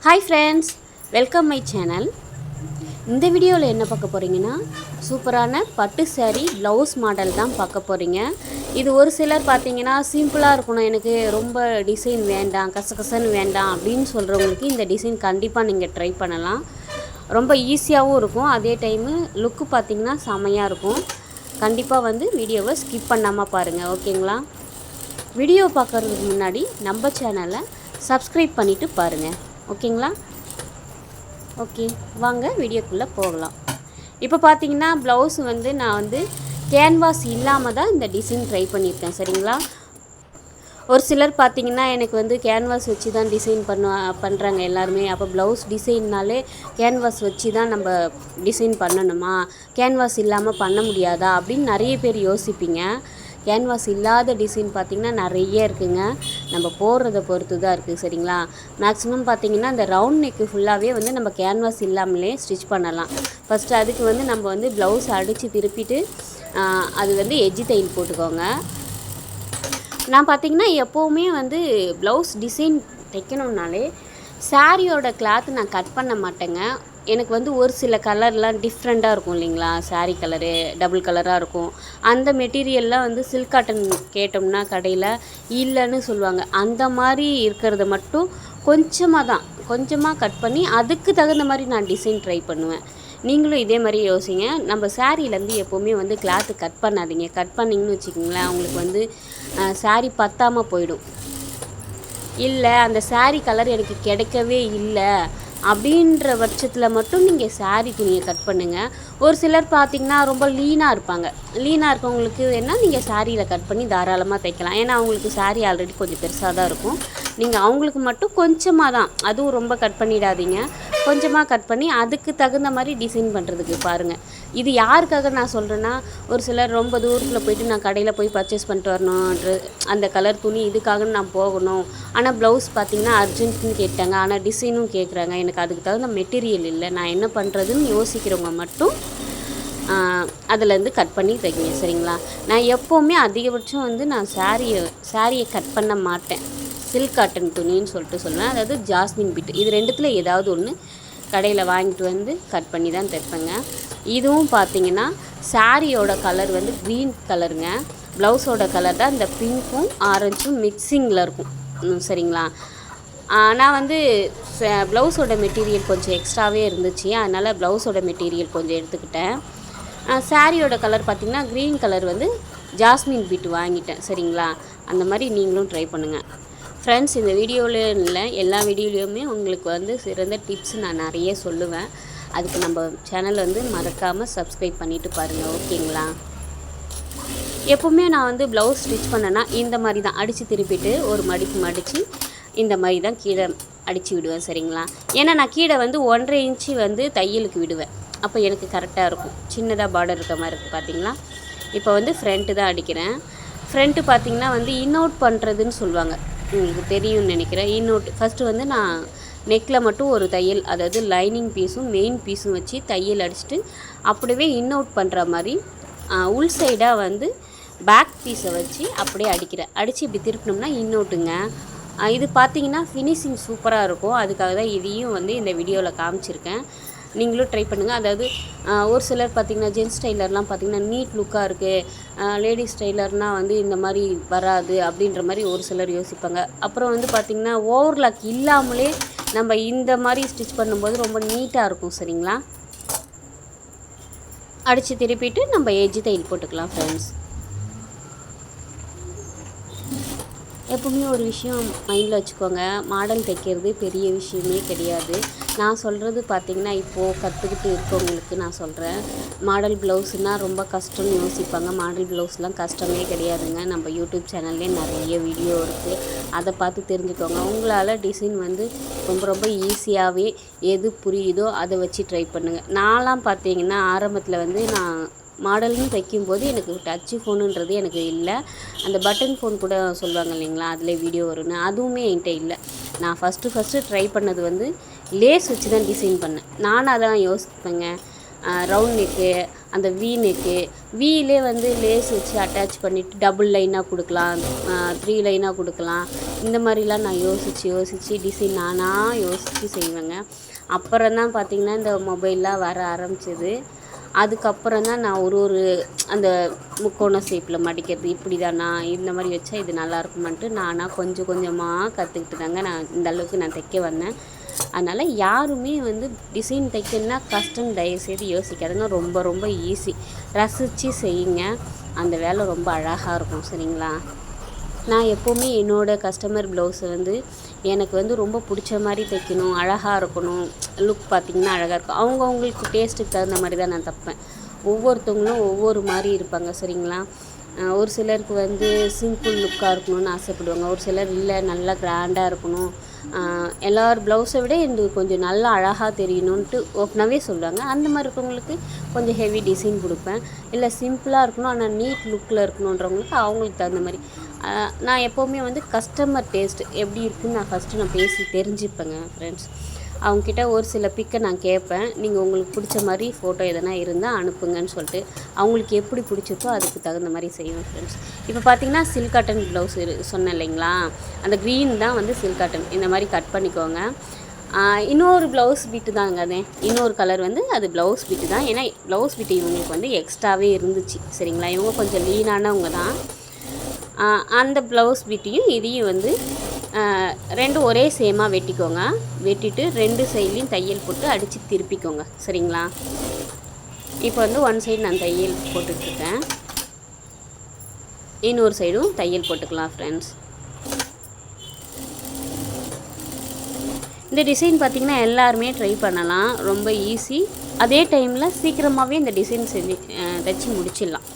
Hi friends, welcome my channel. இந்த வீடியோவில் என்ன பார்க்க போகிறீங்கன்னா சூப்பரான பட்டு saree ப்ளவுஸ் மாடல் தான் பார்க்க போகிறீங்க. இது ஒரு சிலர் பார்த்தீங்கன்னா சிம்பிளாக இருக்கணும், எனக்கு ரொம்ப டிசைன் வேண்டாம், கசகசன்னு வேண்டாம் அப்படின்னு சொல்கிறவங்களுக்கு இந்த டிசைன் கண்டிப்பாக நீங்கள் ட்ரை பண்ணலாம். ரொம்ப ஈஸியாகவும் இருக்கும், அதே டைமு லுக்கு பார்த்தீங்கன்னா செமையாக இருக்கும். கண்டிப்பாக வீடியோவை ஸ்கிப் பண்ணாமல் பாருங்கள், ஓகேங்களா? வீடியோ பார்க்குறதுக்கு முன்னாடி நம்ம சேனலை சப்ஸ்கிரைப் பண்ணிவிட்டு பாருங்கள், ஓகேங்களா? ஓகே, வாங்க வீடியோக்குள்ளே போகலாம். இப்போ பார்த்தீங்கன்னா ப்ளவுஸ் நான் கேன்வாஸ் இல்லாமல் தான் இந்த டிசைன் ட்ரை பண்ணியிருக்கேன், சரிங்களா? ஒரு சிலர் பார்த்தீங்கன்னா எனக்கு கேன்வாஸ் வச்சு தான் டிசைன் பண்ணுறாங்க எல்லாருமே. அப்போ ப்ளவுஸ் டிசைன்னாலே கேன்வாஸ் வச்சு தான் நம்ம டிசைன் பண்ணணுமா, கேன்வாஸ் இல்லாமல் பண்ண முடியாதா அப்படின்னு நிறைய பேர் யோசிப்பீங்க. கேன்வாஸ் இல்லாத டிசைன் பார்த்திங்கன்னா நிறைய இருக்குங்க, நம்ம போடுறத பொறுத்து தான் இருக்குது, சரிங்களா? மேக்ஸிமம் பார்த்திங்கன்னா இந்த ரவுண்ட் நெக்கு ஃபுல்லாகவே நம்ம கேன்வாஸ் இல்லாமலே ஸ்டிச் பண்ணலாம். ஃபஸ்ட்டு அதுக்கு நம்ம ப்ளவுஸ் அடித்து திருப்பிட்டு அது எஜ்ஜி தையல் போட்டுக்கோங்க. நான் பார்த்திங்கன்னா எப்போவுமே ப்ளவுஸ் டிசைன் தைக்கணுன்னாலே சாரியோட கிளாத் நான் கட் பண்ண மாட்டேங்க. எனக்கு ஒரு சில கலர்லாம் டிஃப்ரெண்ட்டாக இருக்கும் இல்லைங்களா, சாரீ கலரு டபுள் கலராக இருக்கும். அந்த மெட்டீரியல்லாம் சில்க் காட்டன் கேட்டோம்னா கடையில் இல்லைன்னு சொல்லுவாங்க. அந்த மாதிரி இருக்கிறத மட்டும் கொஞ்சமாக கட் பண்ணி அதுக்கு தகுந்த மாதிரி நான் டிசைன் ட்ரை பண்ணுவேன். நீங்களும் இதே மாதிரி யோசிங்க. நம்ம சாரீலேருந்து எப்போவுமே கிளாத்து கட் பண்ணாதீங்க. கட் பண்ணிங்கன்னு வச்சுக்கிங்களேன், உங்களுக்கு சாரீ பத்தாமல் போயிடும். இல்லை அந்த சாரீ கலர் எனக்கு கிடைக்கவே இல்லை அப்படின்ற பட்சத்தில் மட்டும் நீங்கள் சாரீ துணியை கட் பண்ணுங்கள். ஒரு சிலர் பார்த்திங்கன்னா ரொம்ப லீனாக இருப்பாங்க. லீனாக இருக்கவங்களுக்கு வேணால் நீங்கள் சாரியில் கட் பண்ணி தாராளமாக தைக்கலாம். ஏன்னா அவங்களுக்கு சாரீ ஆல்ரெடி கொஞ்சம் பெருசாக தான் இருக்கும். நீங்கள் அவங்களுக்கு மட்டும் கொஞ்சமாக தான், அதுவும் ரொம்ப கட் பண்ணிடாதீங்க, கொஞ்சமாக கட் பண்ணி அதுக்கு தகுந்த மாதிரி டிசைன் பண்ணுறதுக்கு பாருங்கள். இது யாருக்காக நான் சொல்கிறேன்னா, ஒரு சிலர் ரொம்ப தூரத்தில் போயிட்டு நான் கடையில் போய் பர்ச்சேஸ் பண்ணிட்டு வரணும், அந்த கலர் துணி இதுக்காக நான் போகணும், ஆனால் ப்ளவுஸ் பார்த்திங்கன்னா அர்ஜென்ட்னு கேட்டாங்க, ஆனால் டிசைனும் கேட்குறாங்க, எனக்கு அதுக்கு தகுந்த மெட்டீரியல் இல்லை, நான் என்ன பண்ணுறதுன்னு யோசிக்கிறவங்க மட்டும் அதிலேருந்து கட் பண்ணி தைங்க, சரிங்களா? நான் எப்போவுமே அதிகபட்சம் நான் சாரியை கட் பண்ண மாட்டேன். சில்க் காட்டன் துணின்னு சொல்லிட்டு சொல்லுவேன், அதாவது ஜாஸ்மின் பிட், இது ரெண்டுத்தில் ஏதாவது ஒன்று கடையில் வாங்கிட்டு கட் பண்ணி தான் தைப்பேங்க. இதுவும் பார்த்திங்கன்னா சாரியோட கலர் க்ரீன் கலருங்க, ப்ளவுஸோட கலர் தான் இந்த பிங்க்கும் ஆரஞ்சும் மிக்சிங்கில் இருக்கும், சரிங்களா? நான் ப்ளவுஸோட மெட்டீரியல் கொஞ்சம் எக்ஸ்ட்ராவே இருந்துச்சு, அதனால் ப்ளவுஸோட மெட்டீரியல் கொஞ்சம் எடுத்துக்கிட்டேன். சாரியோட கலர் பார்த்திங்கன்னா க்ரீன் கலர் ஜாஸ்மின் பிட் வாங்கிட்டேன், சரிங்களா? அந்த மாதிரி நீங்களும் ட்ரை பண்ணுங்கள் ஃப்ரெண்ட்ஸ். இந்த வீடியோவில் இல்லை, எல்லா வீடியோலையுமே உங்களுக்கு சிறந்த டிப்ஸ் நான் நிறைய சொல்லுவேன். அதுக்கு நம்ம சேனல் மறக்காமல் சப்ஸ்கிரைப் பண்ணிவிட்டு பாருங்கள், ஓகேங்களா? எப்போவுமே நான் ப்ளவுஸ் ஸ்டிச் பண்ணேன்னா இந்த மாதிரி தான் அடித்து திருப்பிட்டு ஒரு மடிப்பு மடித்து இந்த மாதிரி தான் கீழே அடித்து விடுவேன், சரிங்களா? ஏன்னா நான் கீழே 1.5 இன்ச்சு தையலுக்கு விடுவேன், அப்போ எனக்கு கரெக்டாக இருக்கும். சின்னதாக பார்டர் இருக்க மாதிரி இருக்குது பார்த்திங்களா? இப்போ ஃப்ரண்ட்டு தான் அடிக்கிறேன். ஃப்ரண்ட்டு பார்த்திங்கன்னா இன்னவுட் பண்ணுறதுன்னு சொல்லுவாங்க, உங்களுக்கு தெரியும்னு நினைக்கிறேன். இன்னவுட் ஃபஸ்ட்டு நான் நெக்கில் மட்டும் ஒரு தையல், அதாவது லைனிங் பீஸும் மெயின் பீஸும் வச்சு தையல் அடிச்சுட்டு அப்படியே இன்னவுட் பண்ணுற மாதிரி உள் சைடாக பேக் பீஸை வச்சு அப்படியே அடிக்கிறேன். அடித்து இப்படி திருப்பினோம்னா இன்னவுட்டுங்க. இது பார்த்திங்கன்னா ஃபினிஷிங் சூப்பராக இருக்கும். அதுக்காக தான் இதையும் இந்த வீடியோவில் காமிச்சிருக்கேன். நீங்களும் ட்ரை பண்ணுங்கள். அதாவது ஒரு சிலர் பார்த்திங்கன்னா ஜென்ஸ் டெய்லர்லாம் பார்த்திங்கன்னா நீட் லுக்காக இருக்குது, லேடிஸ் டெய்லர்னால் இந்த மாதிரி வராது அப்படின்ற மாதிரி ஒரு சிலர் யோசிப்பாங்க. அப்புறம் பார்த்திங்கன்னா ஓவர்லாக் இல்லாமலே நம்ம இந்த மாதிரி ஸ்டிச் பண்ணும்போது ரொம்ப நீட்டாக இருக்கும், சரிங்களா? அடித்து திருப்பிட்டு நம்ம எஜ்ஜி தையல் போட்டுக்கலாம் ஃப்ரெண்ட்ஸ். எப்பவுமே ஒரு விஷயம் மைண்டில் வச்சுக்கோங்க, மாடல் தைக்கிறது பெரிய விஷயமே கிடையாது. நான் சொல்கிறது பார்த்திங்கன்னா இப்போது கற்றுக்கிட்டு இருக்கவங்களுக்கு நான் சொல்கிறேன். மாடல் ப்ளவுஸ்னால் ரொம்ப கஷ்டம்னு யோசிப்பாங்க. மாடல் ப்ளவுஸ்லாம் கஷ்டமே கிடையாதுங்க. நம்ம யூடியூப் சேனல்லே நிறைய வீடியோ இருக்குது, அதை பார்த்து தெரிஞ்சுக்கோங்க. உங்களால் டிசைன் ரொம்ப ரொம்ப ஈஸியாகவே எது புரியுதோ அதை வச்சு ட்ரை பண்ணுங்கள். நான்லாம் பார்த்திங்கன்னா ஆரம்பத்தில் நான் மாடல்னு தைக்கும்போது எனக்கு டச்சு ஃபோனுன்றது எனக்கு இல்லை. அந்த பட்டன் ஃபோன் கூட சொல்லுவாங்க இல்லைங்களா, அதில் வீடியோ வரும்னு, அதுவுமே என்கிட்ட இல்லை. நான் ஃபஸ்ட்டு ட்ரை பண்ணது லேஸ் வச்சு தான் டிசைன் பண்ணேன். நானும் அதான் யோசிப்பேங்க, ரவுண்ட் நெக்கு, அந்த வி நெக்கு, வீலே வந்து லேஸ் வச்சு அட்டாச் பண்ணிவிட்டு டபுள் லைனாக கொடுக்கலாம், 3 லைனாக கொடுக்கலாம். இந்த மாதிரிலாம் நான் யோசித்து டிசைன் நானாக யோசித்து செய்வேங்க. அப்புறம் தான் பார்த்திங்கன்னா இந்த மொபைல்லாம் வர ஆரம்பிச்சிது. அதுக்கப்புறம் தான் நான் ஒரு அந்த முக்கோண ஷேப்பில் மடிக்கிறது இப்படி தானா, இந்த மாதிரி வச்சா இது நல்லா இருக்குமான்ட்டு நானாக கொஞ்சம் கொஞ்சமாக கற்றுக்கிட்டு தாங்க நான் இந்த அளவுக்கு நான் தைக்க வந்தேன். அதனால் யாருமே வந்து டிசைன் தைக்கணுன்னா கஷ்டம் தயவுசெய்து யோசிக்காதுங்க. ரொம்ப ரொம்ப ஈஸி. ரசித்து செய்யுங்க, அந்த வேலை ரொம்ப அழகாக இருக்கும். சரிங்களா? நான் எப்போவுமே என்னோடய கஸ்டமர் ப்ளவுஸை வந்து எனக்கு வந்து ரொம்ப பிடிச்ச மாதிரி தைக்கணும், அழகாக இருக்கணும், லுக் பார்த்திங்கன்னா அழகாக இருக்கும். அவங்கவுங்களுக்கு டேஸ்ட்டுக்கு தகுந்த மாதிரி தான் நான் தைப்பேன். ஒவ்வொருத்தவங்களும் ஒவ்வொரு மாதிரி இருப்பாங்க. சரிங்களா? ஒரு சிலருக்கு வந்து சிம்பிள் லுக்காக இருக்கணும்னு ஆசைப்படுவாங்க. ஒரு சிலர் இல்லை நல்லா கிராண்டாக இருக்கணும், எல்லோரும் ப்ளவுஸை விட எனக்கு கொஞ்சம் நல்லா அழகாக தெரியணுன்ட்டு ஓப்பனாகவே சொல்லுவாங்க. அந்த மாதிரி இருக்கவங்களுக்கு கொஞ்சம் ஹெவி டிசைன் கொடுப்பேன். இல்லை சிம்பிளாக இருக்கணும் ஆனால் நீட் லுக்கில் இருக்கணுன்றவங்களுக்கு அவங்களுக்கு தகுந்த மாதிரி. நான் எப்போவுமே வந்து கஸ்டமர் டேஸ்ட் எப்படி இருக்குதுன்னு நான் ஃபஸ்ட்டு பேசி தெரிஞ்சுப்பேங்க ஃப்ரெண்ட்ஸ். அவங்கக்கிட்ட ஒரு சில பிக்கை நான் கேட்பேன், நீங்கள் உங்களுக்கு பிடிச்ச மாதிரி ஃபோட்டோ எதனா இருந்தால் அனுப்புங்கன்னு சொல்லிட்டு அவங்களுக்கு எப்படி பிடிச்சிருக்கோ அதுக்கு தகுந்த மாதிரி செய்வேன் ஃப்ரெண்ட்ஸ். இப்போ பார்த்திங்கன்னா சில்க் காட்டன் ப்ளவுஸ் சொன்னேன் இல்லைங்களா, அந்த க்ரீன் தான் வந்து சில்க் காட்டன். இந்த மாதிரி கட் பண்ணிக்கோங்க. இன்னொரு ப்ளவுஸ் பீட்டு தாங்க, அது இன்னொரு கலர் வந்து அது ப்ளவுஸ் பீட்டு தான். ஏன்னா ப்ளவுஸ் பீட்டு இவங்களுக்கு வந்து எக்ஸ்ட்ராவே இருந்துச்சு. சரிங்களா? இவங்க கொஞ்சம் லீனானவங்க தான். அந்த ப்ளவுஸ் பீட்டையும் இதையும் வந்து ரெண்டும் ஒரே சேமாக வெட்டிக்கோங்க. வெட்டிட்டு 2 சைட்லேயும் தையல் போட்டு அடித்து திருப்பிக்கோங்க. சரிங்களா? இப்போ வந்து ஒன் சைடு நான் தையல் போட்டுட்ருக்கேன், இன்னொரு சைடும் தையல் போட்டுக்கலாம் ஃப்ரெண்ட்ஸ். இந்த டிசைன் பார்த்திங்கன்னா எல்லாருமே ட்ரை பண்ணலாம், ரொம்ப ஈஸி. அதே டைமில் சீக்கிரமாகவே இந்த டிசைன் செஞ்சு தைச்சி முடிச்சிடலாம்.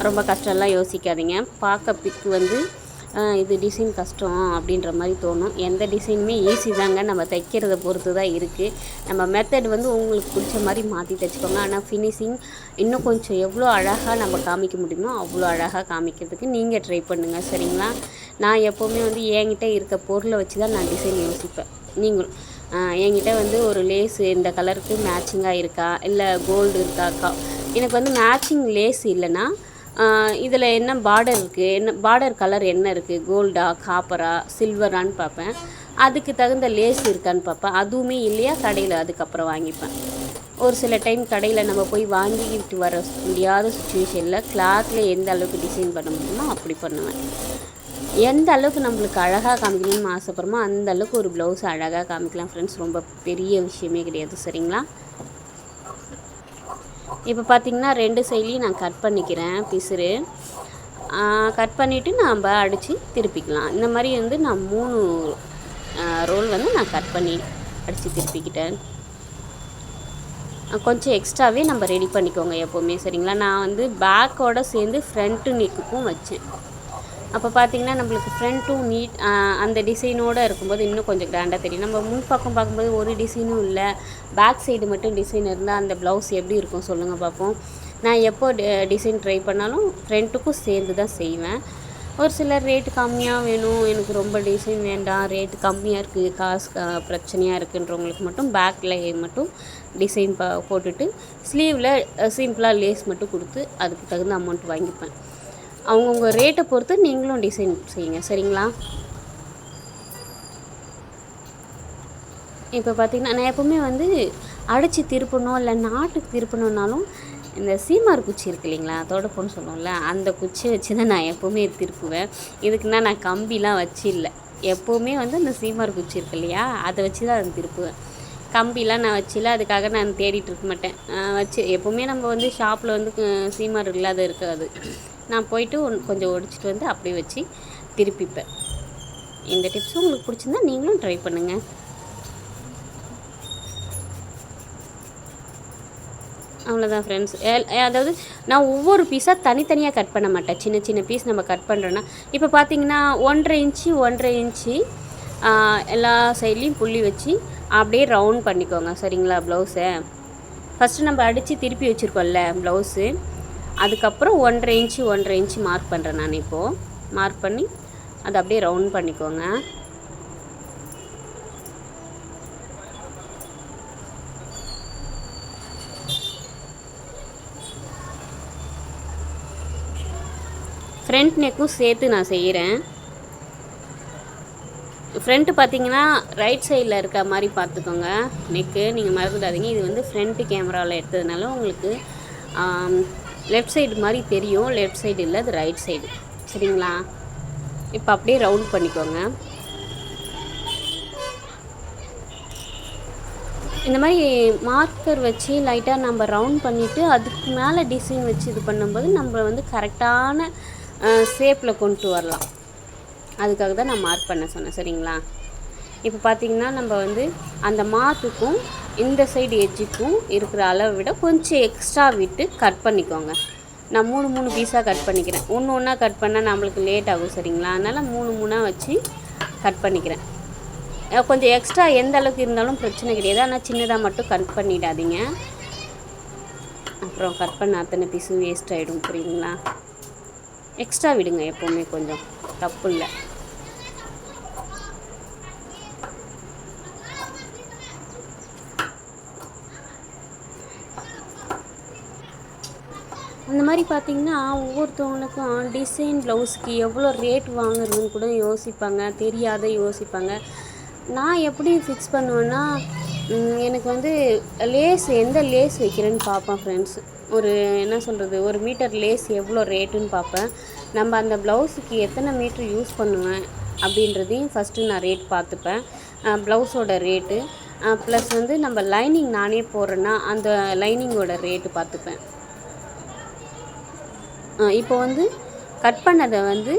ரொம்ப கஷ்டம்லாம் யோசிக்காதீங்க. பார்க்க பிக்கு வந்து இது டிசைன் கஷ்டம் அப்படின்ற மாதிரி தோணும். எந்த டிசைனுமே ஈஸி தாங்க, நம்ம தைக்கிறத பொறுத்து தான் இருக்குது. நம்ம மெத்தட் வந்து உங்களுக்கு பிடிச்ச மாதிரி மாற்றி தைச்சிக்கோங்க. ஆனால் ஃபினிஷிங் இன்னும் கொஞ்சம் எவ்வளோ அழகாக நம்ம காமிக்க முடியுமோ அவ்வளோ அழகாக காமிக்கிறதுக்கு நீங்கள் ட்ரை பண்ணுங்கள். சரிங்களா? நான் எப்போவுமே வந்து என்கிட்ட இருக்க பொருளை வச்சு தான் நான் டிசைன் யோசிப்பேன். நீங்களும் என்கிட்ட வந்து ஒரு லேஸு இந்த கலருக்கு மேட்சிங்காக இருக்கா, இல்லை கோல்டு இருக்கா, எனக்கு வந்து மேட்சிங் லேஸ் இல்லைன்னா இதில் என்ன பார்டர் இருக்குது, என்ன பார்டர் கலர் என்ன இருக்குது, கோல்டா காப்பரா சில்வரான்னு பார்ப்பேன். அதுக்கு தகுந்த லேஸ் இருக்கான்னு பார்ப்பேன். அதுவுமே இல்லையா கடையில் அதுக்கப்புறம் வாங்கிப்பேன். ஒரு சில டைம் கடையில் நம்ம போய் வாங்கிக்கிட்டு வர முடியாத சுச்சுவேஷனில் கிளாத்தில் எந்த அளவுக்கு டிசைன் பண்ண முடியுமோ அப்படி பண்ணுவேன். எந்த அளவுக்கு நம்மளுக்கு அழகாக காமிக்கணும்னு ஆசைப்படுறோமோ அந்த அளவுக்கு ஒரு ப்ளவுஸ் அழகாக காமிக்கலாம் ஃப்ரெண்ட்ஸ். ரொம்ப பெரிய விஷயமே கிடையாது. சரிங்களா? இப்போ பார்த்திங்கன்னா 2 சைட்லேயும் நான் கட் பண்ணிக்கிறேன் பிசுறு. கட் பண்ணிவிட்டு நாம் அடித்து திருப்பிக்கலாம். இந்த மாதிரி வந்து நான் 3 ரோல் வந்து நான் கட் பண்ணி அடித்து திருப்பிக்கிட்டேன். கொஞ்சம் எக்ஸ்ட்ராவே நம்ம ரெடி பண்ணிக்கோங்க எப்போவுமே. சரிங்களா? நான் வந்து பேக்கோடு சேர்ந்து ஃப்ரண்ட்டு நெக்குக்கும் வச்சேன். அப்போ பார்த்திங்கன்னா நம்மளுக்கு ஃப்ரண்ட்டும் நீட் அந்த டிசைனோடு இருக்கும்போது இன்னும் கொஞ்சம் கிராண்டாக தெரியும். நம்ம முன்பக்கம் பார்க்கும்போது ஒரு டிசைனும் இல்லை, பேக் சைடு மட்டும் டிசைன் இருந்தால் அந்த ப்ளவுஸ் எப்படி இருக்கும் சொல்லுங்கள் பார்ப்போம். நான் எப்போ டிசைன் ட்ரை பண்ணாலும் ஃப்ரண்ட்டுக்கும் சேர்ந்து தான் செய்வேன். ஒரு சிலர் ரேட்டு கம்மியாக வேணும், எனக்கு ரொம்ப டிசைன் வேண்டாம், ரேட்டு கம்மியாக இருக்குது, காசு பிரச்சனையாக இருக்குன்றவங்களுக்கு மட்டும் பேக்கில் மட்டும் டிசைன் போட்டுட்டு ஸ்லீவில் சிம்பிளாக லேஸ் மட்டும் கொடுத்து அதுக்கு தகுந்த அமௌண்ட் வாங்கிப்பேன். அவங்கவுங்க ரேட்டை பொறுத்து நீங்களும் டிசைன் செய்யுங்க. சரிங்களா? இப்போ பார்த்திங்கன்னா நான் எப்போவுமே வந்து அடித்து திருப்பணும் இல்லை நாட்டுக்கு திருப்பணுன்னாலும் இந்த சீமார் குச்சி இருக்குது இல்லைங்களா, தொடப்போன்னு சொல்லுவோம்ல, அந்த குச்சியை வச்சு தான் நான் எப்போவுமே திருப்புவேன். இதுக்குன்னா நான் கம்பிலாம் வச்சு இல்லை, எப்போவுமே வந்து அந்த சீமார் குச்சி இருக்கு இல்லையா அதை வச்சு தான் அதை திருப்புவேன். கம்பிலாம் நான் வச்சில, அதுக்காக நான் தேடிட்டு இருக்க மாட்டேன். வச்சு எப்போவுமே நம்ம வந்து ஷாப்பில் வந்து சீமார் இல்லாத இருக்காது. நான் போயிட்டு கொஞ்சம் ஒடிச்சிட்டு வந்து அப்படியே வச்சு திருப்பிப்பேன். இந்த டிப்ஸும் உங்களுக்கு பிடிச்சிருந்தா நீங்களும் ட்ரை பண்ணுங்கள். அவ்வளோதான் ஃப்ரெண்ட்ஸ். அதாவது நான் ஒவ்வொரு பீஸாக தனித்தனியாக கட் பண்ண மாட்டேன். சின்ன சின்ன பீஸ் நம்ம கட் பண்ணுறோன்னா இப்போ பார்த்திங்கன்னா 1.5 இன்ச்சு எல்லா சைட்லேயும் புள்ளி வச்சு அப்படியே ரவுண்ட் பண்ணிக்கோங்க. சரிங்களா? ப்ளவுஸை ஃபஸ்ட்டு நம்ம அடித்து திருப்பி வச்சுருக்கோம்ல ப்ளவுஸு, அதுக்கப்புறம் 1.5 இன்ச்சு மார்க் பண்ணுறேன் நான். இப்போது மார்க் பண்ணி அதை அப்படியே ரவுண்ட் பண்ணிக்கோங்க. ஃப்ரண்ட் நெக்கும் சேர்த்து நான் செய்கிறேன். ஃப்ரண்ட்டு பார்த்தீங்கன்னா ரைட் சைடில் இருக்க மாதிரி பார்த்துக்கோங்க நெக்கு, நீங்கள் மறந்துடாதீங்க. இது வந்து ஃப்ரண்ட்டு கேமராவில் எடுத்ததுனால உங்களுக்கு லெஃப்ட் சைடு மாதிரி தெரியும். லெஃப்ட் சைடு இல்லை, அது ரைட் சைடு. சரிங்களா? இப்போ அப்படியே ரவுண்ட் பண்ணிக்கோங்க. இந்த மாதிரி மார்க்கர் வச்சு லைட்டாக நம்ம ரவுண்ட் பண்ணிவிட்டு அதுக்கு மேலே டிசைன் வச்சு இது பண்ணும்போது நம்ம வந்து கரெக்டான ஷேப்பில் கொண்டு வரலாம். அதுக்காக தான் நான் மார்க் பண்ண சொன்னேன். சரிங்களா? இப்போ பார்த்திங்கன்னா நம்ம வந்து அந்த மார்க்குக்கும் இந்த சைடு எட்ஜுக்கும் இருக்கிற அளவை விட கொஞ்சம் எக்ஸ்ட்ரா விட்டு கட் பண்ணிக்கோங்க. நான் 3 பீஸாக கட் பண்ணிக்கிறேன். ஒன்று ஒன்றா கட் பண்ணால் நம்மளுக்கு லேட் ஆகும். சரிங்களா? அதனால் 3 வச்சு கட் பண்ணிக்கிறேன். கொஞ்சம் எக்ஸ்ட்ரா எந்த அளவுக்கு இருந்தாலும் பிரச்சனை கிடையாது. ஆனால் சின்னதாக மட்டும் கட் பண்ணிடாதீங்க, அப்புறம் கட் பண்ண அத்தனை பீஸும் வேஸ்ட் ஆகிடும். புரியுதுங்களா? எக்ஸ்ட்ரா விடுங்க, எப்போவுமே கொஞ்சம் தப்பு இல்லை. அந்த மாதிரி பார்த்திங்கன்னா ஒவ்வொருத்தவங்களுக்கும் டிசைன் ப்ளவுஸுக்கு எவ்வளோ ரேட் வாங்குறதுன்னு கூட யோசிப்பாங்க. நான் எப்படி ஃபிக்ஸ் பண்ணுவேன்னா, எனக்கு வந்து லேஸ் எந்த லேஸ் வைக்கிறேன்னு பார்ப்பேன் ஃப்ரெண்ட்ஸ். என்ன சொல்கிறது, 1 மீட்டர் லேஸ் எவ்வளோ ரேட்டுன்னு பார்ப்பேன். நம்ம அந்த ப்ளவுஸுக்கு எத்தனை மீட்ரு யூஸ் பண்ணுவேன் அப்படின்றதையும் ஃபஸ்ட்டு நான் ரேட் பார்த்துப்பேன். ப்ளவுஸோட ரேட்டு ப்ளஸ் வந்து நம்ம லைனிங் நானே போடுறேன்னா அந்த லைனிங்கோட ரேட்டு பார்த்துப்பேன். இப்போ வந்து கட் பண்ணதை வந்து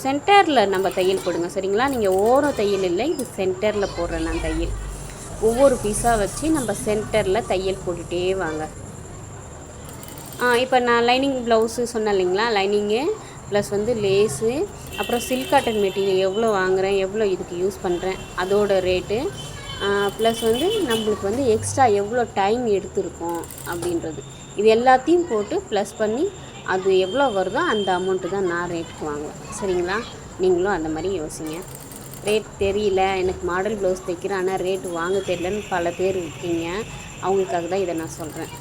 சென்டரில் நம்ம தையல் போடுங்க. சரிங்களா? நீங்கள் ஓரம் தையல் இல்லை, இது சென்டரில் போடுறேன் நான் தையல். ஒவ்வொரு பீஸாக வச்சு நம்ம சென்டரில் தையல் போட்டுகிட்டே வாங்க. இப்போ நான் லைனிங் ப்ளவுஸு சொன்னேன் இல்லைங்களா, லைனிங்கு ப்ளஸ் வந்து லேஸு, அப்புறம் சில்க் காட்டன் மெட்டீரியல் எவ்வளோ வாங்குகிறேன், எவ்வளோ இதுக்கு யூஸ் பண்ணுறேன், அதோட ரேட்டு, ப்ளஸ் வந்து நம்மளுக்கு வந்து எக்ஸ்ட்ரா எவ்வளோ டைம் எடுத்துருக்கோம் அப்படின்றது, இது எல்லாத்தையும் போட்டு ப்ளஸ் பண்ணி அது எவ்வளோ வருதோ அந்த அமௌண்ட்டு தான் நான் ரேட்டுக்கு வாங்குவேன். சரிங்களா? நீங்களும் அந்த மாதிரி யோசிங்க. ரேட் தெரியல, எனக்கு மாடல் ப்ளவுஸ் தைக்கிறேன் ஆனால் ரேட்டு வாங்க தெரியலன்னு பல பேர் இருக்கீங்க. அவங்களுக்காக தான் இதை நான் சொல்கிறேன்.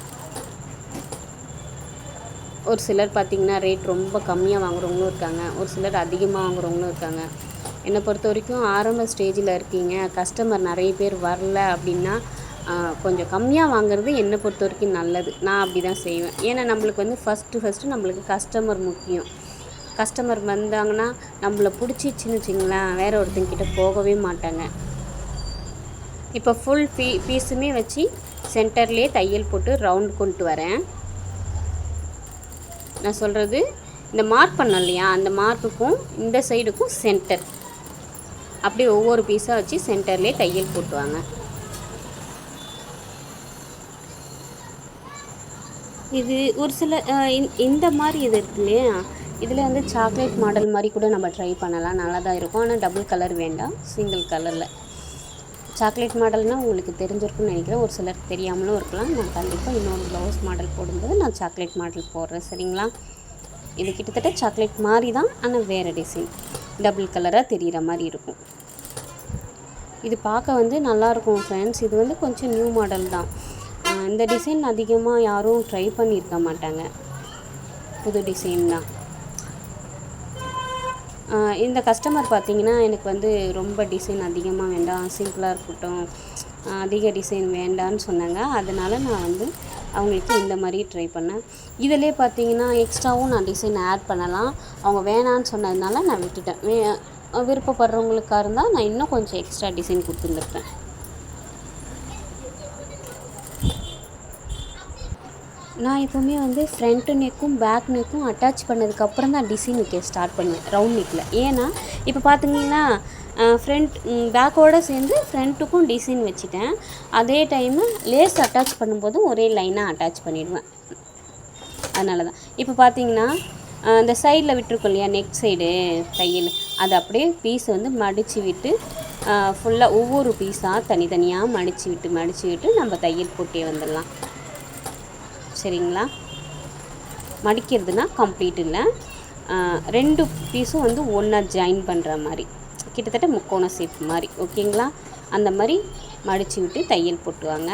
ஒரு சிலர் பார்த்திங்கன்னா ரேட் ரொம்ப கம்மியாக வாங்குறவங்களும் இருக்காங்க, ஒரு சிலர் அதிகமாக வாங்குறவங்களும் இருக்காங்க. என்னை பொறுத்த வரைக்கும் ஆரம்ப ஸ்டேஜில் இருக்கீங்க, கஸ்டமர் நிறைய பேர் வரல அப்படின்னா கொஞ்சம் கம்மியாக வாங்குறது என்னை பொறுத்த வரைக்கும் நல்லது. நான் அப்படி தான் செய்வேன். ஏன்னா நம்மளுக்கு வந்து ஃபஸ்ட்டு நம்மளுக்கு கஸ்டமர் முக்கியம். கஸ்டமர் வந்தாங்கன்னா நம்மளை பிடிச்சிச்சின்னு வச்சிங்களேன், வேறு ஒருத்தங்கிட்ட போகவே மாட்டாங்க. இப்போ ஃபுல் பீஸுமே வச்சு சென்டர்லேயே தையல் போட்டு ரவுண்ட் கொண்டு வரேன். நான் சொல்கிறது, இந்த மார்க் பண்ணோம் இல்லையா, அந்த மார்க்குக்கும் இந்த சைடுக்கும் சென்டர் அப்படியே ஒவ்வொரு பீஸாக வச்சு சென்டர்லேயே தையல் போட்டுவாங்க. இது ஒரு சில இந்த மாதிரி இது இருக்கு இல்லையா, இதில் வந்து சாக்லேட் மாடல் மாதிரி கூட நம்ம ட்ரை பண்ணலாம், நல்லா தான் இருக்கும். ஆனால் டபுள் கலர் வேண்டாம், சிங்கிள் கலரில். சாக்லேட் மாடல்னால் உங்களுக்கு தெரிஞ்சிருக்குன்னு நினைக்கிறேன், ஒரு சிலருக்கு தெரியாமலும் இருக்கலாம். நான் கண்டிப்பாக இன்னொரு ப்ளவுஸ் மாடல் போடும்போது நான் சாக்லேட் மாடல் போடுறேன். சரிங்களா? இது கிட்டத்தட்ட சாக்லேட் மாதிரி தான், ஆனால் வேறு டிசைன், டபுள் கலராக தெரிகிற மாதிரி இருக்கும். இது பார்க்க வந்து நல்லாயிருக்கும் ஃப்ரெண்ட்ஸ். இது வந்து கொஞ்சம் நியூ மாடல் தான். இந்த டிசைன் அதிகமாக யாரும் ட்ரை பண்ணியிருக்க மாட்டாங்க, புது டிசைன் தான். இந்த கஸ்டமர் பார்த்திங்கன்னா எனக்கு வந்து ரொம்ப டிசைன் அதிகமாக வேண்டாம், சிம்பிளாக இருக்கட்டும், அதிக டிசைன் வேண்டான்னு சொன்னாங்க. அதனால் நான் வந்து அவங்களுக்கு இந்த மாதிரி ட்ரை பண்ணேன். இதிலே பார்த்திங்கன்னா எக்ஸ்ட்ராவும் நான் டிசைன் ஆட் பண்ணலாம், அவங்க வேணான்னு சொன்னதுனால நான் விட்டுட்டேன். விருப்பப்படுறவங்களுக்காக இருந்தால் நான் இன்னும் கொஞ்சம் எக்ஸ்ட்ரா டிசைன் கொடுத்துருந்துருப்பேன். நான் எப்போவுமே வந்து ஃப்ரண்ட் நெக்கும் பேக் நெக்கும் அட்டாச் பண்ணதுக்கப்புறம் தான் டிசைன் வைக்க ஸ்டார்ட் பண்ணுவேன் ரவுண்ட் நெக்கில். ஏன்னா இப்போ பார்த்தீங்கன்னா ஃப்ரண்ட் பேக்கோடு சேர்ந்து ஃப்ரண்ட்டுக்கும் டிசைன் வச்சுட்டேன். அதே டைமு லேஸ் அட்டாச் பண்ணும்போதும் ஒரே லைனாக அட்டாச் பண்ணிடுவேன். அதனால தான் இப்போ பார்த்தீங்கன்னா இந்த சைடில் விட்டுருக்கோம் இல்லையா, நெக் சைடு தையல், அதை அப்படியே பீஸ் வந்து மடித்து விட்டு ஃபுல்லாக ஒவ்வொரு பீஸாக தனித்தனியாக மடித்து விட்டு நம்ம தையல் போட்டே வந்துடலாம். சரிங்களா? மடிக்கிறதுனா கம்ப்ளீட் இல்லை, 2 பீஸும் வந்து ஒன்றா ஜாயின் பண்ணுற மாதிரி, கிட்டத்தட்ட முக்கோண ஷேப் மாதிரி. ஓகேங்களா? அந்த மாதிரி மடித்து விட்டு தையல் போட்டுவாங்க.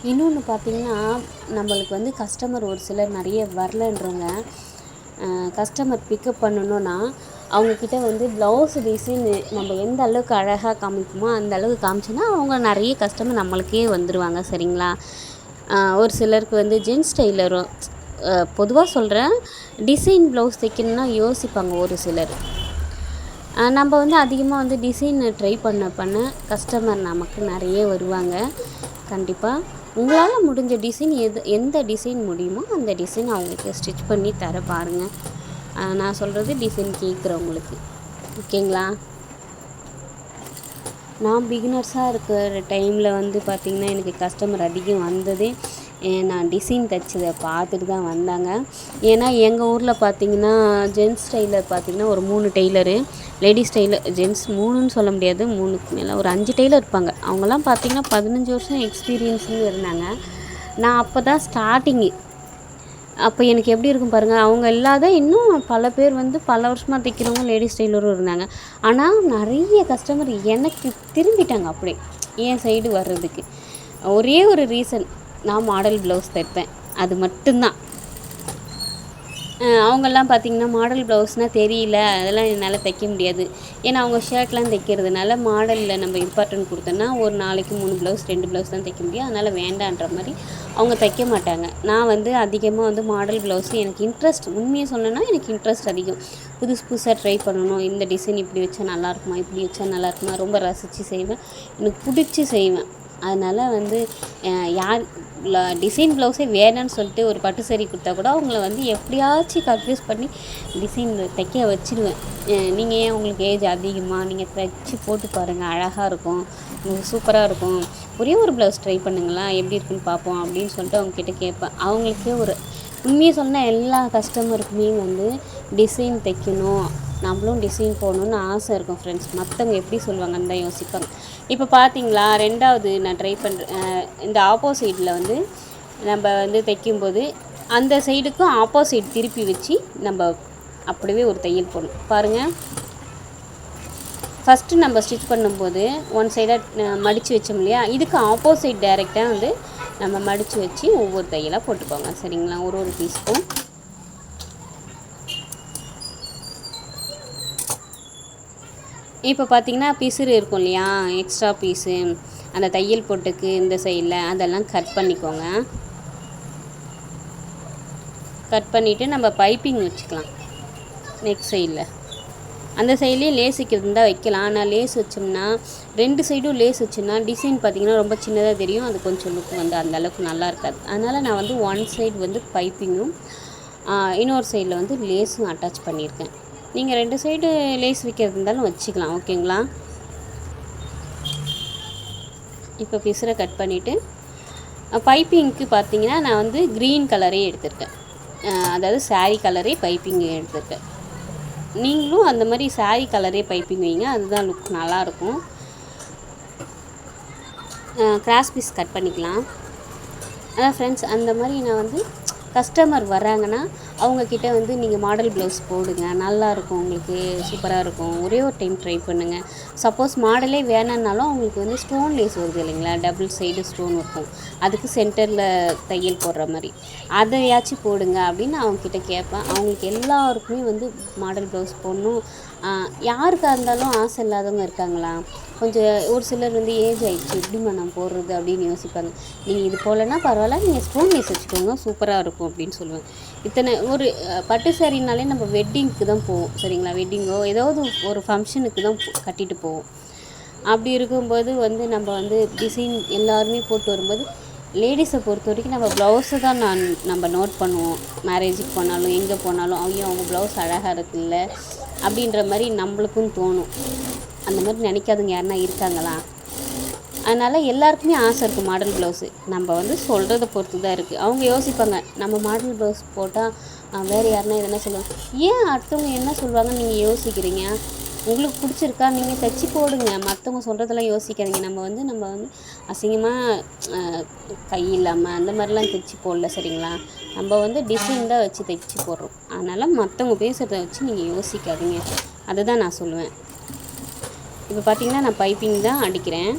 இன்னொன்று பார்த்திங்கன்னா, நம்மளுக்கு வந்து கஸ்டமர் ஒரு சிலர் நிறைய வரலன்றவங்க கஸ்டமர் பிக்கப் பண்ணணுன்னா அவங்கக்கிட்ட வந்து ப்ளவுஸ் டிசைன் நம்ம எந்த அளவுக்கு அழகாக காமிக்குமோ அந்த அளவுக்கு காமிச்சோன்னா அவங்க நிறைய கஸ்டமர் நம்மளுக்கே வந்துடுவாங்க. சரிங்களா? ஒரு சிலருக்கு வந்து ஜென்ஸ் டெய்லரும் பொதுவாக சொல்கிறேன், டிசைன் ப்ளவுஸ் தைக்கணுன்னா யோசிப்பாங்க ஒரு சிலர். நம்ம வந்து அதிகமாக வந்து டிசைன் ட்ரை பண்ண கஸ்டமர் நமக்கு நிறைய வருவாங்க. கண்டிப்பாக உங்களால் முடிஞ்ச டிசைன் எந்த டிசைன் முடியுமோ அந்த டிசைன் அவங்களுக்கு ஸ்டிச் பண்ணி தர பாருங்கள். நான் சொல்கிறது டிசைன் கேட்குறவங்களுக்கு. ஓகேங்களா? நான் பிகினர்ஸாக இருக்கிற டைமில் வந்து பார்த்திங்கன்னா எனக்கு கஸ்டமர் அதிகம் வந்ததே நான் டிசைன் தைச்சதை பார்த்துட்டு தான் வந்தாங்க. ஏன்னா எங்கள் ஊரில் பார்த்திங்கன்னா ஜென்ஸ் டெய்லர் பார்த்திங்கன்னா ஒரு 3 டெய்லரு, லேடிஸ் டெய்லர் ஜென்ஸ் 3ன்னு சொல்ல முடியாது, 3க்கு மேலே ஒரு 5 டெய்லர் இருப்பாங்க. அவங்களாம் பார்த்திங்கன்னா 15 வருஷம் எக்ஸ்பீரியன்ஸ்னு இருந்தாங்க. நான் அப்போ தான் ஸ்டார்டிங்கு. அப்போ எனக்கு எப்படி இருக்கும் பாருங்கள், அவங்க இல்லாத இன்னும் பல பேர் வந்து பல வருஷமாக தைக்கிறவங்க லேடிஸ் டெய்லரும் இருந்தாங்க. ஆனால் நிறைய கஸ்டமர் எனக்கு திரும்பிட்டாங்க அப்படியே என் சைடு வர்றதுக்கு. ஒரே ஒரு ரீசன், நான் மாடல் ப்ளவுஸ் தைப்பேன், அது மட்டும்தான். அவங்கெல்லாம் பார்த்திங்கன்னா மாடல் ப்ளவுஸ்னால் தெரியல, அதெல்லாம் என்னால் தைக்க முடியாது. ஏன்னா அவங்க ஷர்ட்லாம் தைக்கிறதுனால மாடலில் நம்ம இம்பார்ட்டன்ட் கொடுத்தோன்னா ஒரு நாளைக்கு 3 ப்ளவுஸ் 2 ப்ளவுஸ் தான் தைக்க முடியும். அதனால் வேண்டான்ற மாதிரி அவங்க தைக்க மாட்டாங்க. நான் வந்து அதிகமாக வந்து மாடல் ப்ளவுஸு எனக்கு இன்ட்ரெஸ்ட், உண்மையாக சொல்லணும்னா எனக்கு இன்ட்ரெஸ்ட் அதிகம். புதுசாக ட்ரை பண்ணணும், இந்த டிசைன் இப்படி வச்சா நல்லாயிருக்குமா, இப்படி வச்சா நல்லாயிருக்குமா, ரொம்ப ரசித்து செய்வேன், எனக்கு பிடிச்சி செய்வேன். அதனால் வந்து யார் டிசைன் ப்ளவுஸே வேணான்னு சொல்லிட்டு ஒரு பட்டு சாரி கொடுத்தா கூட அவங்கள வந்து எப்படியாச்சும் கன்ஃப்யூஸ் பண்ணி டிசைன் தைக்க வச்சுடுவேன். நீங்கள் ஏன் உங்களுக்கு ஏஜ் அதிகமாக, நீங்கள் தைச்சி போட்டு பாருங்கள், அழகாக இருக்கும், உங்களுக்கு சூப்பராக இருக்கும், ஒரே ஒரு ப்ளவுஸ் ட்ரை பண்ணுங்களா, எப்படி இருக்குன்னு பார்ப்போம் அப்படின்னு சொல்லிட்டு அவங்கக்கிட்ட கேட்பேன். அவங்களுக்கே ஒரு உண்மையாக சொன்னால் எல்லா கஸ்டமருக்குமே வந்து டிசைன் தைக்கணும், நம்மளும் டிசைன் போடணுன்னு ஆசை இருக்கும் ஃப்ரெண்ட்ஸ். மற்றவங்க எப்படி சொல்லுவாங்கன்னு தான் யோசிப்பாங்க. இப்போ பார்த்தீங்களா, 2வது நான் ட்ரை பண்ணுறேன். இந்த ஆப்போசிட்டில் வந்து நம்ம வந்து தைக்கும்போது அந்த சைடுக்கும் ஆப்போசிட் திருப்பி வச்சு நம்ம அப்படியே ஒரு தையல் போடணும். பாருங்கள், ஃபஸ்ட்டு நம்ம ஸ்டிச் பண்ணும்போது ஒன் சைடாக மடித்து வச்சோம் இல்லையா, இதுக்கு ஆப்போசிட் டைரெக்டாக வந்து நம்ம மடித்து வச்சு ஒவ்வொரு தையலாக போட்டுக்கோங்க. சரிங்களா? ஒரு பீஸ்க்கும் இப்போ பார்த்திங்கன்னா பிசுறு இருக்கும் இல்லையா, எக்ஸ்ட்ரா பீஸு அந்த தையல் போட்டுக்கு இந்த சைடில் அதெல்லாம் கட் பண்ணிக்கோங்க. கட் பண்ணிவிட்டு நம்ம பைப்பிங் வச்சுக்கலாம். நெக் சைடில் அந்த சைட்லேயே லேஸ் வைக்கிறது இருந்தால் வைக்கலாம். ஆனால் லேஸ் வச்சோம்னா 2 சைடும் லேஸ் வச்சோம்னா டிசைன் பார்த்திங்கன்னா ரொம்ப சின்னதாக தெரியும், அது கொஞ்சம் லுக் வந்து அந்தளவுக்கு நல்லா இருக்காது. அதனால் நான் வந்து ஒன் சைடு வந்து பைப்பிங்கும் இன்னொரு சைடில் வந்து லேஸும் அட்டாச் பண்ணியிருக்கேன். நீங்கள் 2 சைடு லேஸ் வைக்கிறது இருந்தாலும் வச்சுக்கலாம். ஓகேங்களா? இப்போ பிசுரை கட் பண்ணிவிட்டு பைப்பிங்க்கு பார்த்தீங்கன்னா நான் வந்து க்ரீன் கலரே எடுத்திருக்கேன். அதாவது சாரீ கலரே பைப்பிங் எடுத்திருக்கேன். நீங்களும் அந்த மாதிரி சாரீ கலரே பைப்பிங் வைங்க, அதுதான் லுக் நல்லாயிருக்கும். கிராஸ் பீஸ் கட் பண்ணிக்கலாம். அதான் ஃப்ரெண்ட்ஸ், அந்த மாதிரி நான் வந்து கஸ்டமர் வராங்கன்னா அவங்கக்கிட்ட வந்து நீங்கள் மாடல் ப்ளவுஸ் போடுங்க, நல்லாயிருக்கும், உங்களுக்கு சூப்பராக இருக்கும், ஒரே ஒரு டைம் ட்ரை பண்ணுங்கள். சப்போஸ் மாடலே வேணான்னாலும் அவங்களுக்கு வந்து ஸ்டோன் லேஸ் வருது இல்லைங்களா, டபுள் சைடு ஸ்டோன் இருக்கும், அதுக்கு சென்டரில் தையல் போடுற மாதிரி அதையாச்சும் போடுங்க அப்படின்னு அவங்கக்கிட்ட கேட்பேன். அவங்களுக்கு எல்லாருக்குமே வந்து மாடல் ப்ளவுஸ் போடணும். யாருக்காக இருந்தாலும் ஆசை இல்லாதவங்க இருக்காங்களா? கொஞ்சம் ஒரு சிலர் வந்து ஏஜ் ஆகிடுச்சு, எப்படிம்மா நான் போடுறது அப்படின்னு யோசிப்பாங்க. நீங்கள் இது போலன்னா பரவாயில்ல, நீங்கள் ஸ்டோன் லேஸ் வச்சுக்கோங்க, சூப்பராக இருக்கும் அப்படின்னு சொல்லுவேன். இத்தனை ஒரு பட்டு சாரினாலே நம்ம வெட்டிங்க்கு தான் போவோம். சரிங்களா? வெட்டிங்கோ ஏதாவது ஒரு ஃபங்க்ஷனுக்கு தான் கட்டிட்டு போவோம். அப்படி இருக்கும்போது வந்து நம்ம வந்து டிசைன் எல்லாருமே போட்டு வரும்போது லேடிஸை பொறுத்த வரைக்கும் நம்ம ப்ளவுஸை தான் நம்ம நோட் பண்ணுவோம். மேரேஜுக்கு போனாலும் எங்கே போனாலும் ஐயோ அவங்க ப்ளவுஸ் அழகாக இருக்குல்ல அப்படின்ற மாதிரி நம்மளுக்கும் தோணும். அந்த மாதிரி நினைக்காதவங்க யாருன்னா இருக்காங்களா? அதனால் எல்லாருக்குமே ஆசை இருக்குது மாடல் ப்ளவுஸு. நம்ம வந்து சொல்கிறத பொறுத்து தான் இருக்குது. அவங்க யோசிப்பாங்க, நம்ம மாடல் ப்ளவுஸ் போட்டால் வேறு யாருன்னா எதனா சொல்லுவாங்க. ஏன் அடுத்தவங்க என்ன சொல்லுவாங்கன்னு நீங்கள் யோசிக்கிறீங்க? உங்களுக்கு பிடிச்சிருக்கா நீங்கள் தைச்சி போடுங்க, மற்றவங்க சொல்கிறதெல்லாம் யோசிக்காதீங்க. நம்ம வந்து அசிங்கமாக கை இல்லாமல் அந்த மாதிரிலாம் தைச்சி போடல. சரிங்களா? நம்ம வந்து டிசைன் தான் வச்சு தைச்சி போடுறோம். அதனால் மற்றவங்க பேசுகிறத வச்சு நீங்கள் யோசிக்காதீங்க, அதுதான் நான் சொல்லுவேன். இப்போ பார்த்திங்கன்னா நான் பைப்பிங் தான் அடிக்கிறேன்.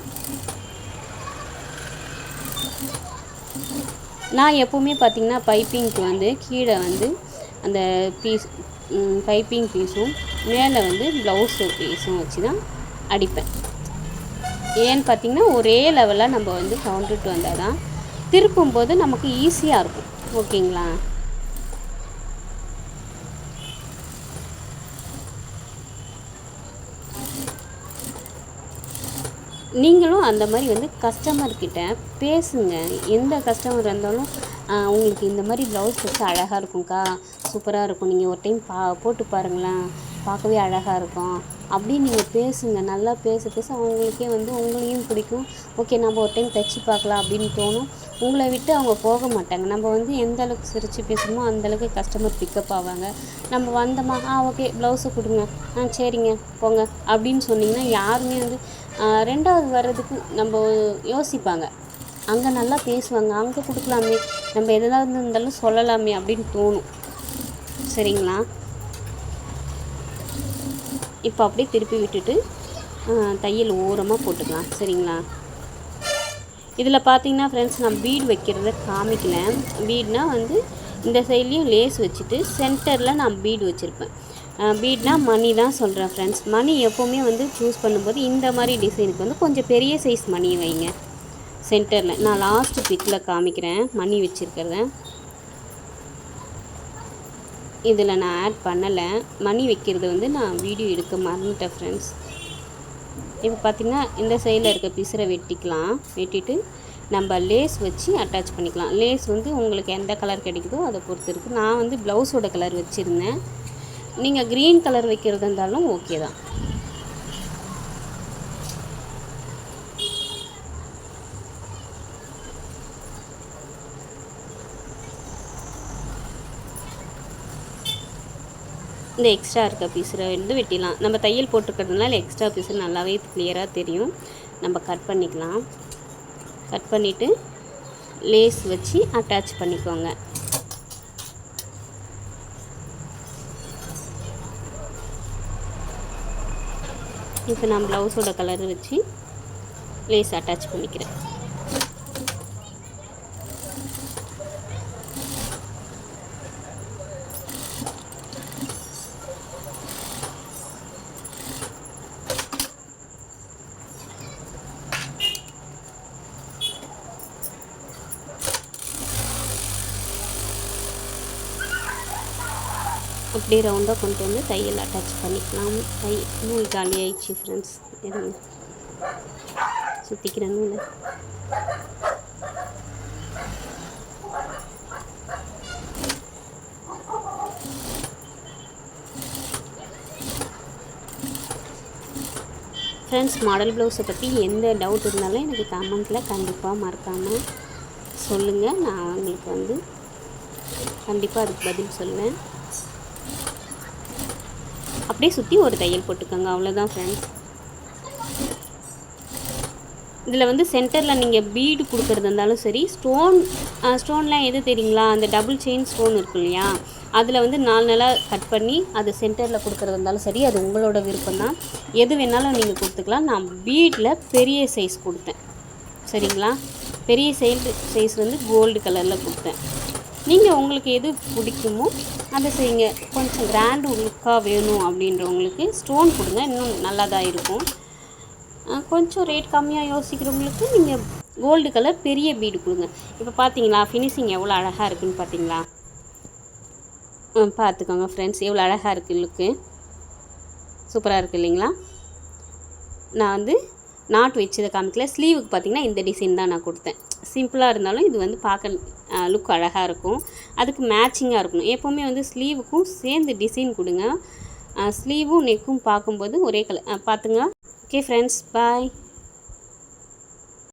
நான் எப்போவுமே பார்த்திங்கன்னா பைப்பிங்க்கு வந்து கீழே வந்து அந்த பைப்பிங் பீஸும் மேலே வந்து ப்ளவுஸு பீஸும் வச்சு தான் அடிப்பேன். ஏன்னு பார்த்திங்கன்னா ஒரே லெவலாக நம்ம வந்து கவுண்டுட்டு வந்தால் தான் திருப்பும்போது நமக்கு ஈஸியாக இருக்கும். ஓகேங்களா? நீங்களும் அந்த மாதிரி வந்து கஸ்டமர்கிட்ட பேசுங்க. எந்த கஸ்டமர் இருந்தாலும் உங்களுக்கு இந்த மாதிரி ப்ளவுஸ் வச்சு அழகாக இருக்கும்க்கா, சூப்பராக இருக்கும், நீங்கள் ஒரு டைம் போட்டு பாருங்களேன், பார்க்கவே அழகாக இருக்கும் அப்படின்னு நீங்கள் பேசுங்க. நல்லா பேச அவங்களுக்கே வந்து உங்களையும் பிடிக்கும். ஓகே, நம்ம ஒரு டைம் தைச்சி பார்க்கலாம் அப்படின்னு தோணும். உங்களை விட்டு அவங்க போக மாட்டாங்க. நம்ம வந்து எந்த அளவுக்கு சிரித்து பேசணுமோ அந்தளவுக்கு கஸ்டமர் பிக்கப் ஆவாங்க. நம்ம வந்தோமா, ஓகே ப்ளவுஸை கொடுங்க, சரிங்க போங்க அப்படின்னு சொன்னிங்கன்னா யாருமே வந்து 2வது வர்றதுக்கு நம்ம யோசிப்பாங்க. அங்கே நல்லா பேசுவாங்க, அங்கே கொடுக்கலாமே, நம்ம எதாவது இருந்தாலும் சொல்லலாமே அப்படின்னு தோணும். சரிங்களா? இப்போ அப்படியே திருப்பி விட்டுட்டு தையல் ஓரமாக போட்டுக்கலாம். சரிங்களா? இதில் பார்த்தீங்கன்னா ஃப்ரெண்ட்ஸ், நான் பீடு வைக்கிறத காமிக்கல. பீட்னால் வந்து இந்த சைட்லேயும் லேஸ் வச்சுட்டு சென்டரில் நான் பீடு வச்சுருப்பேன். பீட்னால் மணி தான் சொல்கிறேன் ஃப்ரெண்ட்ஸ். மணி எப்போவுமே வந்து சூஸ் பண்ணும்போது இந்த மாதிரி டிசைனுக்கு வந்து கொஞ்சம் பெரிய சைஸ் மணி வைங்க சென்டரில். நான் லாஸ்ட்டு பிக்கில் காமிக்கிறேன் மணி வச்சுருக்கிறத. இதில் நான் ஆட் பண்ணலை. மணி வைக்கிறது வந்து நான் வீடியோ எடுக்க மறந்துட்டேன் ஃப்ரெண்ட்ஸ். இப்போ பார்த்திங்கன்னா இந்த சைடில் இருக்க பிசரை வெட்டிட்டு நம்ம லேஸ் வச்சு அட்டாச் பண்ணிக்கலாம். லேஸ் வந்து உங்களுக்கு எந்த கலர் கிடைக்குதோ அதை பொறுத்து இருக்குது. நான் வந்து ப்ளவுஸோட கலர் வச்சுருந்தேன். நீங்கள் க்ரீன் கலர் வைக்கிறது இருந்தாலும் ஓகே தான். இந்த எக்ஸ்ட்ரா இருக்க பீஸரை வந்து வெட்டிடலாம். நம்ம தையல் போட்டுக்கிறதுனால எக்ஸ்ட்ரா பீஸு நல்லாவே கிளியராக தெரியும். நம்ம கட் பண்ணிக்கலாம். கட் பண்ணிவிட்டு லேஸ் வச்சு அட்டாச் பண்ணிக்கோங்க. இப்போ நான் ப்ளவுஸோட கலர் வச்சு லேஸ் அட்டாச் பண்ணிக்கிறேன். அப்படியே ரவுண்டாக கொண்டு வந்து தையல் அட்டாச் பண்ணிக்கலாம். நூல் காலி ஆயிடுச்சு ஃப்ரெண்ட்ஸ். எதுவும் சுற்றிக்கிற நூல். ஃப்ரெண்ட்ஸ், மாடல் ப்ளவுஸை பற்றி எந்த டவுட் இருந்தாலும் எனக்கு கமெண்ட்டில் கண்டிப்பாக மறக்காமல் சொல்லுங்கள். நான் உங்களுக்கு வந்து கண்டிப்பாக அதுக்கு பதில் சொல்லுவேன். அப்படியே சுற்றி ஒரு தையல் போட்டுக்கோங்க. அவ்வளோதான் ஃப்ரெண்ட்ஸ். இதில் வந்து சென்டரில் நீங்கள் பீடு கொடுக்குறது இருந்தாலும் சரி, ஸ்டோன்லாம் எது தெரியுங்களா, அந்த டபுள் செயின் ஸ்டோன் இருக்கும் இல்லையா, அதில் வந்து 4 நாளாக கட் பண்ணி அது சென்டரில் கொடுக்குறது இருந்தாலும் சரி, அது உங்களோட விருப்பம் தான். எது வேணாலும் நீங்கள் கொடுத்துக்கலாம். நான் பீடில் பெரிய சைஸ் கொடுத்தேன். சரிங்களா? பெரிய சைஸ் வந்து கோல்டு கலரில் கொடுத்தேன். நீங்கள் உங்களுக்கு எது பிடிக்குமோ அதை செய்யுங்க. கொஞ்சம் கிராண்டு லுக்காக வேணும் அப்படின்றவங்களுக்கு ஸ்டோன் கொடுங்க, இன்னும் நல்லா தான் இருக்கும். கொஞ்சம் ரேட் கம்மியாக யோசிக்கிறவங்களுக்கு நீங்கள் கோல்டு கலர் பெரிய பீடு கொடுங்க. இப்போ பார்த்தீங்களா ஃபினிஷிங் எவ்வளோ அழகாக இருக்குதுன்னு பார்த்தீங்களா? பார்த்துக்கோங்க ஃப்ரெண்ட்ஸ், எவ்வளோ அழகாக இருக்குது லுக்கு. சூப்பராக இருக்குது இல்லைங்களா? நான் வந்து நாட் வச்சதை காமிக்கல. ஸ்லீவுக்கு பார்த்திங்கன்னா இந்த டிசைன் தான் நான் கொடுத்தேன். சிம்பிளாக இருந்தாலும் இது வந்து பார்க்க லுக் அழகாக இருக்கும். அதுக்கு மேட்சிங்காக இருக்கணும். எப்போவுமே வந்து ஸ்லீவுக்கும் சேர்ந்து டிசைன் கொடுங்க. ஸ்லீவும் நெக்கும் பார்க்கும்போது ஒரே கலர் பார்த்துங்க. ஓகே ஃப்ரெண்ட்ஸ், பாய்.